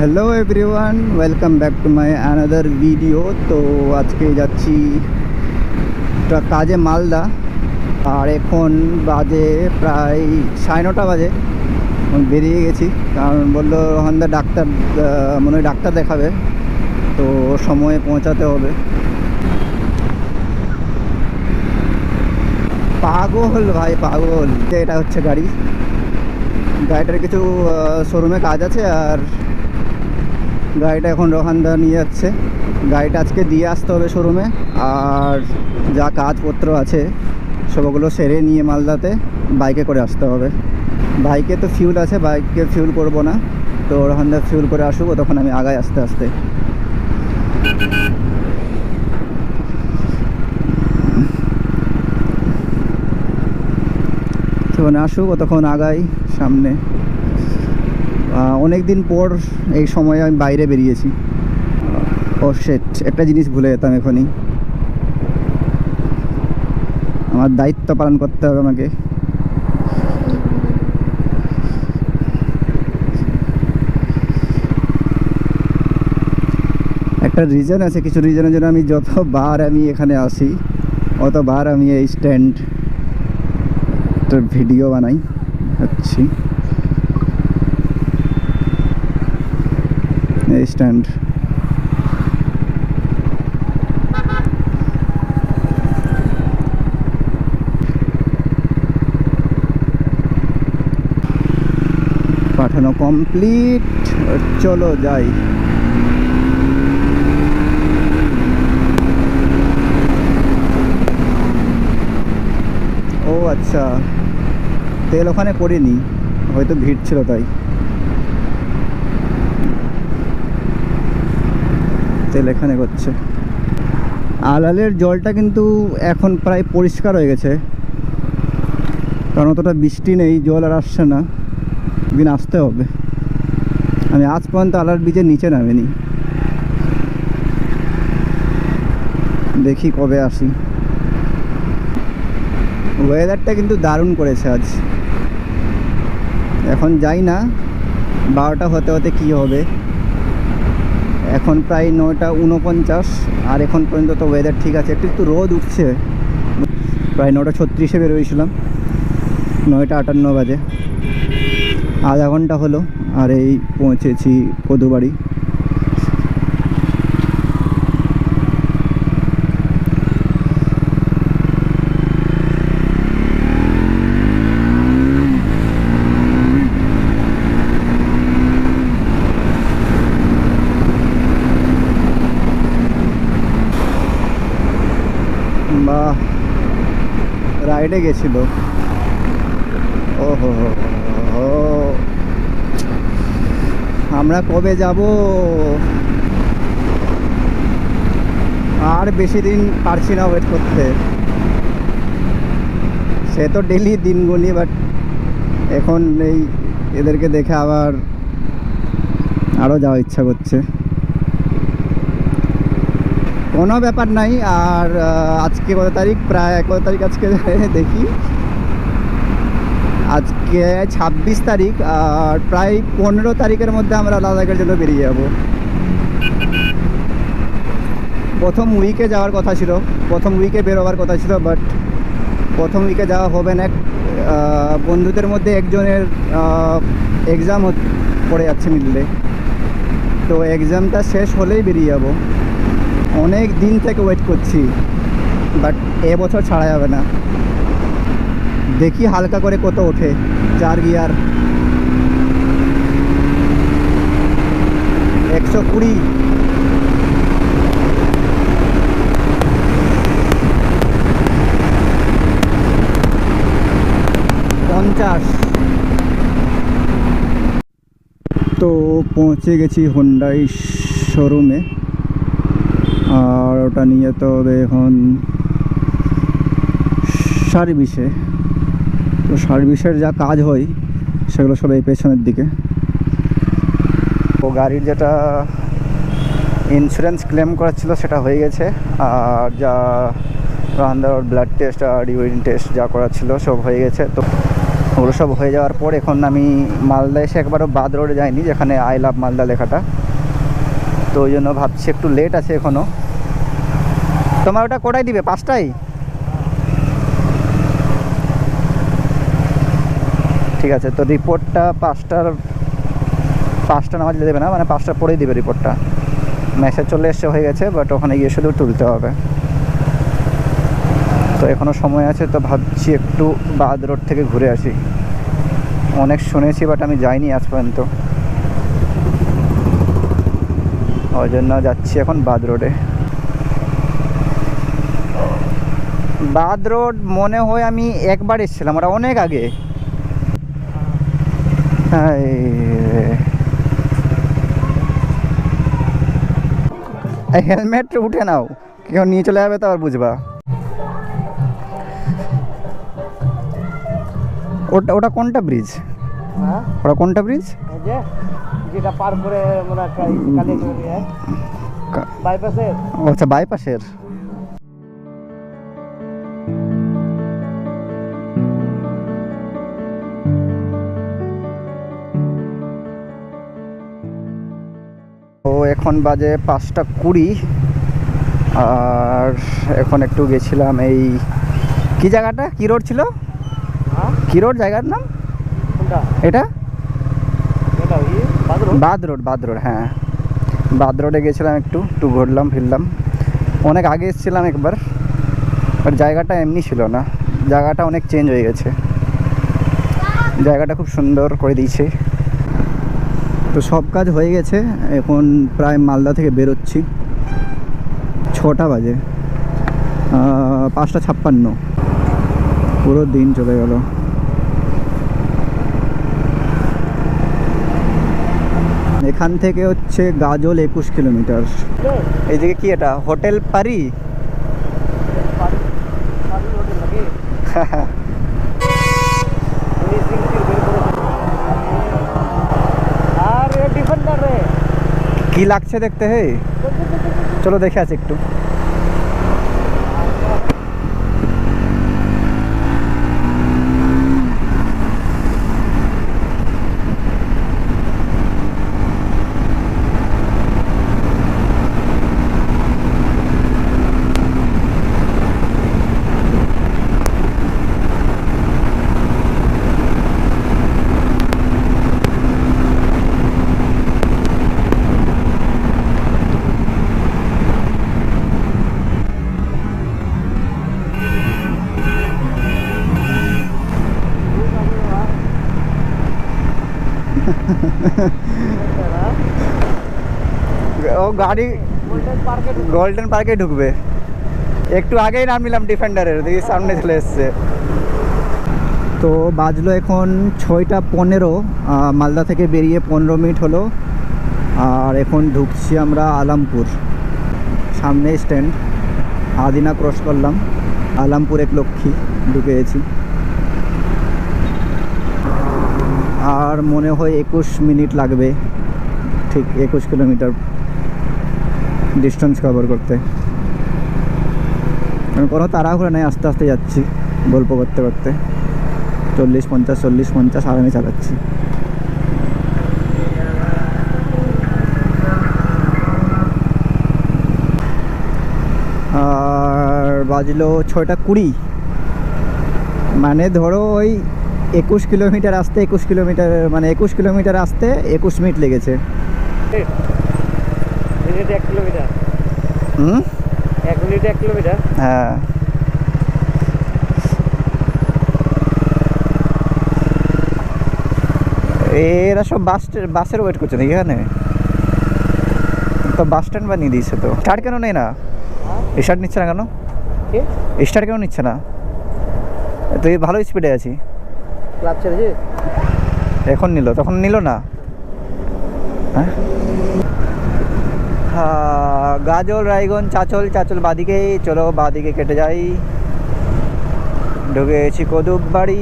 Hello everyone, welcome back to my another video. তো আজকে যাচ্ছি কাজে মালদা, আর এখন বাজে প্রায় 9:30 বাজে। আমি বেরিয়ে গেছি কারণ বললো রোহানদা ডাক্তার মনে হয় ডাক্তার দেখাবে, তো সময়ে পৌঁছাতে হবে। পাগল ভাই পাগল। এটা হচ্ছে গাড়িটার কিছু শোরুমে কাজ আছে, আর গাড়িটা এখন রোহানদা নিয়ে যাচ্ছে। গাড়িটা আজকে দিয়ে আসতে হবে শোরুমে, আর যা কাজপত্র আছে সবগুলো সেরে নিয়ে মালদাতে বাইকে করে আসতে হবে। বাইকে তো ফিউল আছে, বাইকে ফিউল করব না, তো রোহানদা ফিউল করে আসুক, তখন আমি আগাই আস্তে আস্তে। যখন আসুক তখন আগাই সামনে। অনেক দিন পর এই সময়ে আমি বাইরে বেরিয়েছি। ও শিট, একটা জিনিস ভুলে যেতাম এখনই। আমার দায়িত্ব পালন করতে হবে আমাকে। একটা রিজন আছে, কিছু রিজনের জন্য আমি যতবার আমি এখানে আসি অতবার আমি এই স্ট্যান্ড ভিডিও বানাই হচ্ছি। এই স্ট্যান্ড পাঠানো কমপ্লিট, চলো যাই। ও আচ্ছা, তেল ওখানে করিনি, হয়তো ভিড় ছিল তাই। তেল এখানে করছে। আলালের জলটা কিন্তু এখন প্রায় পরিষ্কার হয়ে গেছে, কারণ অতটা বৃষ্টি নেই, জল আর আসছে না। দিন আসতে হবে। আমি আজ পর্যন্ত আলার ব্রিজের নিচে নামিনি, দেখি কবে আসি। ওয়েদারটা কিন্তু দারুণ করেছে আজ। এখন যাই না, 12টা হতে হতে কী হবে। এখন প্রায় 9:49, আর এখন পর্যন্ত তো ওয়েদার ঠিক আছে। একটু রোদ উঠছে। প্রায় 9:36-এ বেরোয়েছিলাম, 9:58 বাজে। আধা ঘন্টা হলো আর এই পৌঁছেছি কদুবাড়ি। বাহ, রাইডে গেছিল। ওহো, আমরা কবে যাব? আর বেশি দিন পারছি না ওয়েট করতে। সে তো ডেলি দিন গুনি, বাট এখন এই এদেরকে দেখে আবার আরও যাওয়ার ইচ্ছা করছে। কোনো ব্যাপার নাই। আর আজকে কত তারিখ? প্রায় কত তারিখ আজকে দেখি। আজকে 26 তারিখ, আর প্রায় 15 তারিখের মধ্যে আমরা লাদাখের জন্য বেরিয়ে যাব। প্রথম উইকে যাওয়ার কথা ছিল, প্রথম উইকে বেরোবার কথা ছিল, বাট প্রথম উইকে যাওয়া হবে না। বন্ধুদের মধ্যে একজনের এক্সাম পড়ে যাচ্ছে মিডলে, তো এক্সামটা শেষ হলেই বেরিয়ে যাব। অনেক দিন থেকে ওয়েট করছি, বাট এবছর ছাড়া যাবে না। দেখি হালকা করে কত ওঠে। 4 গিয়ার 120, তো পৌঁছে গেছি হোন্ডাই শোরুমে, আর ওটা নিয়ে তো এখন সার্ভিসে। তো সার্ভিসের যা কাজ হয় সেগুলো সব এই পেছনের দিকে। তো গাড়ির যেটা ইন্স্যুরেন্স ক্লেম করা ছিল সেটা হয়ে গেছে, আর যা ব্লাড টেস্ট আর ইউরিন টেস্ট যা করা ছিল সব হয়ে গেছে। তো ওগুলো সব হয়ে যাওয়ার পর এখন আমি মালদা এসে একবারও বাদ রোডে যাইনি, যেখানে আই লাভ মালদা লেখাটা, তো ওই জন্য ভাবছি একটু লেট আছে এখনও। তোমার ওটা কোটায় দিবে? 5টায়? ঠিক আছে, তো রিপোর্টটা 5টা নামাজ দেবে না, মানে 5টার পরেই দেবে রিপোর্টটা। মেসেজ চলে এসছে হয়ে গেছে, বাট ওখানে গিয়ে শুধু তুলতে হবে। তো এখনও সময় আছে, তো ভাবছি একটু বাদ রোড থেকে ঘুরে আসি। অনেক শুনেছি বাট আমি যাইনি আজ পর্যন্ত, ওই জন্য যাচ্ছি এখন বাদ রোডে। বাদ রোড মনে হয় আমি একবার এসেছিলাম, ওটা অনেক আগে। হেলমেট উঠে নাও, কেউ নিয়ে চলে যাবে তো আবার বুঝবা। ওটা কোনটা ব্রিজ? ওটা কোনটা ব্রিজ? যেটা পার করে মনে হয় বাইপাসের। আচ্ছা, বাইপাসের। তো এখন বাজে 5টা 20, আর এখন একটু গেছিলাম এই কি জায়গাটা, কি রোড ছিল, কি রোড জায়গার নাম এটা? বাদ রোড, হ্যাঁ বাদ রোডে গেছিলাম, একটু ঘুরলাম ফিরলাম। অনেক আগে এসেছিলাম একবার, বাট জায়গাটা এমনি ছিল না, জায়গাটা অনেক চেঞ্জ হয়ে গেছে, জায়গাটা খুব সুন্দর করে দিয়েছে। তো সব কাজ হয়ে গেছে, এখন প্রায় মালদা থেকে বেরোচ্ছি। 6টা বাজে, 5টা 56, পুরো দিন চলে গেল। এখান থেকে হচ্ছে গাজল 21 কিলোমিটার। এইদিকে কি এটা, হোটেল পারি? কি লাগছে দেখতে? হে চলো দেখে আছি একটু। ও গাড়ি গোল্ডেন পার্কে ঢুকবে। একটু আগেই নামলাম ডিফেন্ডারের, দেখি সামনে চলে এসছে। তো বাজলো এখন 6টা 15, মালদা থেকে বেরিয়ে 15 মিনিট হলো, আর এখন ঢুকছি আমরা আলামপুর। সামনে স্ট্যান্ড, আদিনা ক্রস করলাম, আলামপুর 1 লক্ষ্মী ঢুকে গেছি। আর মনে হয় 21 মিনিট লাগবে, ঠিক 21 কিলোমিটার ডিস্টেন্স কভার করতে। কোনো তাড়াহুড়ো নেই, আস্তে আস্তে যাচ্ছি গল্প করতে করতে। 40-50 আরামে চালাচ্ছি। আর বাজলো 6টা 20, মানে ধরো ওই 21 কিলোমিটার আসতে 21 কিলোমিটার, মানে 21 কিলোমিটার আসতে 21 মিনিট লেগেছে। 1 কিলোমিটার। 1 মিনিটে 1 কিলোমিটার। হ্যাঁ, এরা সব বাসের ওয়েট করছে নাকি এখানে? তো বাস স্ট্যান্ড বানিয়ে দিয়েছে, তো স্টার্ট কেন নেই না? স্টার্ট নিচ্ছে না কেন? স্টার্ট কেন নিচ্ছে না? তুই ভালো স্পিডে আছি। ক্লাব ছেড়েছে এখন নিল, তখন নিল না। হ্যাঁ, গাজল রায়গঞ্জ চাচল বাদিকেই, চলো বাদিকে কেটে যাই। ঢুকে গেছি কদুব বাড়ি।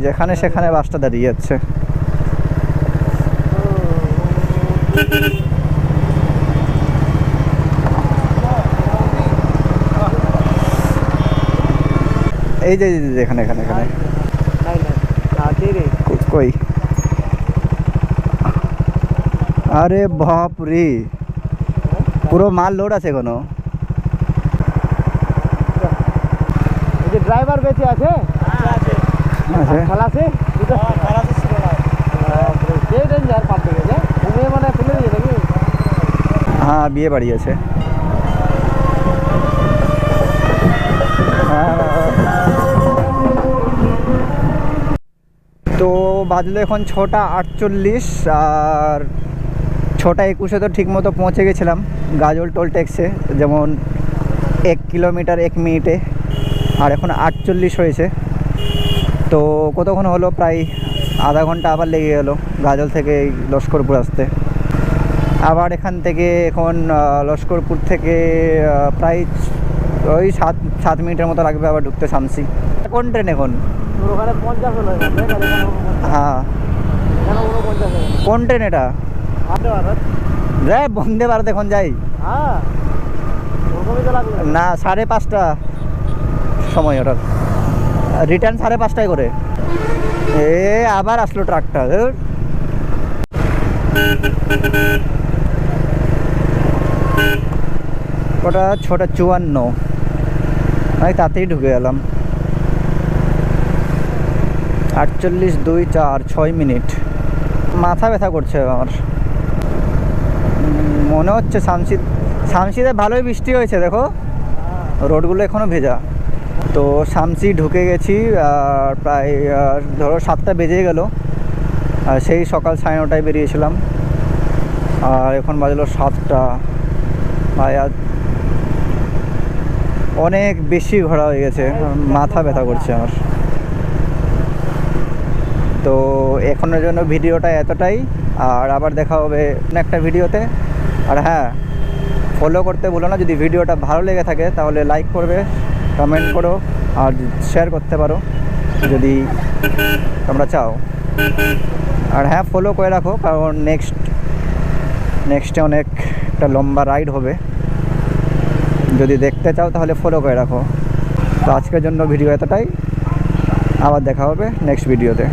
যেখানে সেখানে বাসটা দাঁড়িয়ে যাচ্ছে। এই যে এখানে এখানে এখানে নাই নাই দে রে কই আরে বাপ রে পুরো মাল লোড আছে কোনো এই যে ড্রাইভার বেঁচে আছে আছে খালাসি যে ডেঞ্জার পাল্টে গেছে ঘুমিয়ে মানে ফেলে দিয়ে নাকি হ্যাঁ বিয়ে বাড়ি আছে তো বাজলো এখন 6:48 আর 6:21 তো ঠিক মতো পৌঁছে গেছিলাম গাজল টোল ট্যাক্সে যেমন 1 কিলোমিটার 1 মিনিটে আর এখন 48 হয়েছে তো কতক্ষণ হলো প্রায় আধা ঘন্টা আবার লেগে গেল গাজল থেকে এই লস্করপুর আসতে আবার এখান থেকে এখন লস্করপুর থেকে প্রায় ওই 7 মিনিটের মতো লাগবে আবার ঢুকতে শামসি কোন ট্রেন এখন তোর ওখানে 50 হলো হ্যাঁ এখানে 49 কোন ট্রেন এটা আটে ভারত যাই বন্দে ভারত এখন যাই হ্যাঁ ওরকমই তো লাগবে না 5:30 সময় ওটার রিটার্ন 5:30 করে এ আবার আসলো ট্রাকটা ধুর। ওটা 6:54 আমি তাতেই ঢুকে গেলাম 48 2 4 6 মিনিট মাথা ব্যথা করছে আমার মনে হচ্ছে শামসিতে ভালোই বৃষ্টি হয়েছে দেখো রোডগুলো এখনও ভেজা তো শামসি ঢুকে গেছি আর প্রায় ধরো 7টা বেজে গেল আর সেই সকাল 9:30টায় বেরিয়েছিলাম আর এখন বাজলো 7টা প্রায় আজ অনেক বেশি ঘোরা হয়ে গেছে মাথা ব্যথা করছে আমার তো এখনের জন্য ভিডিওটা এতটাই আর আবার দেখা হবে একটা ভিডিওতে আর হ্যাঁ ফলো করতে ভুলো না যদি ভিডিওটা ভালো লেগে থাকে তাহলে লাইক করবে কমেন্ট করো আর শেয়ার করতে পারো যদি তোমরা চাও আর হ্যাঁ ফলো করে রাখো কারণ নেক্সটে অনেক একটা লম্বা রাইড হবে যদি দেখতে চাও তাহলে ফলো করে রাখো তো আজকের জন্য ভিডিও এতটাই আবার দেখা হবে নেক্সট ভিডিওতে